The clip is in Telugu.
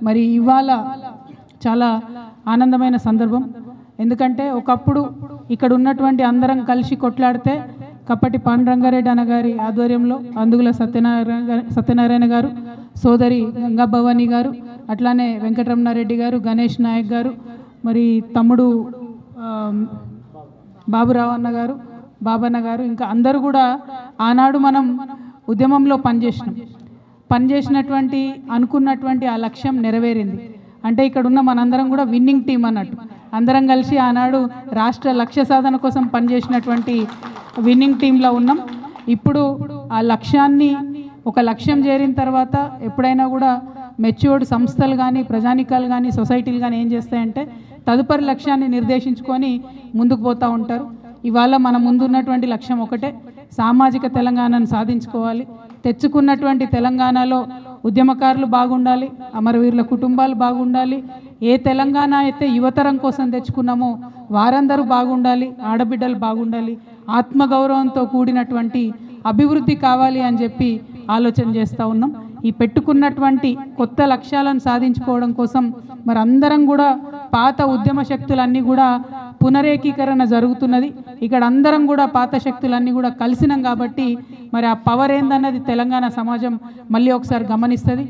మరి ఇవాళ చాలా ఆనందమైన సందర్భం. ఎందుకంటే ఒకప్పుడు ఇక్కడ ఉన్నటువంటి అందరం కలిసి కొట్లాడితే కప్పటి పాండురంగారెడ్డి అన్నగారి ఆధ్వర్యంలో అందుగుల సత్యనారాయణ గారు, సోదరి గంగా భవానీ గారు, అట్లానే వెంకటరమణారెడ్డి గారు, గణేష్ నాయక్ గారు, మరి తమ్ముడు బాబురావు అన్న గారు, బాబన్న గారు, ఇంకా అందరూ కూడా ఆనాడు మనం ఉద్యమంలో పనిచేసినటువంటి అనుకున్నటువంటి ఆ లక్ష్యం నెరవేరింది. అంటే ఇక్కడ ఉన్న మనందరం కూడా విన్నింగ్ టీం అన్నట్టు, అందరం కలిసి ఆనాడు రాష్ట్ర లక్ష్య సాధన కోసం పనిచేసినటువంటి విన్నింగ్ టీంలో ఉన్నాం. ఇప్పుడు ఆ లక్ష్యాన్ని ఒక లక్ష్యం చేరిన తర్వాత ఎప్పుడైనా కూడా మెచ్యూర్డ్ సంస్థలు కానీ, ప్రజానికాలు కానీ, సొసైటీలు కానీ ఏం చేస్తాయంటే తదుపరి లక్ష్యాన్ని నిర్దేశించుకొని ముందుకు పోతూ ఉంటారు. ఇవాళ మన ముందున్నటువంటి లక్ష్యం ఒకటే, సామాజిక తెలంగాణను సాధించుకోవాలి. తెచ్చుకున్నటువంటి తెలంగాణలో ఉద్యమకారులు బాగుండాలి, అమరవీరుల కుటుంబాలు బాగుండాలి. ఏ తెలంగాణ అయితే యువతరం కోసం తెచ్చుకున్నామో వారందరూ బాగుండాలి, ఆడబిడ్డలు బాగుండాలి, ఆత్మగౌరవంతో కూడినటువంటి అభివృద్ధి కావాలి అని చెప్పి ఆలోచన చేస్తూ ఉన్నాం. ఈ పెట్టుకున్నటువంటి కొత్త లక్ష్యాలను సాధించుకోవడం కోసం మరి అందరం కూడా పాత ఉద్యమ శక్తులన్నీ కూడా పునరేకీకరణ జరుగుతున్నది. ఇక్కడ అందరం కూడా పాత శక్తులన్నీ కూడా కలిసినాం కాబట్టి మరి ఆ పవర్ ఏందన్నది తెలంగాణ సమాజం మళ్ళీ ఒకసారి గమనిస్తుంది.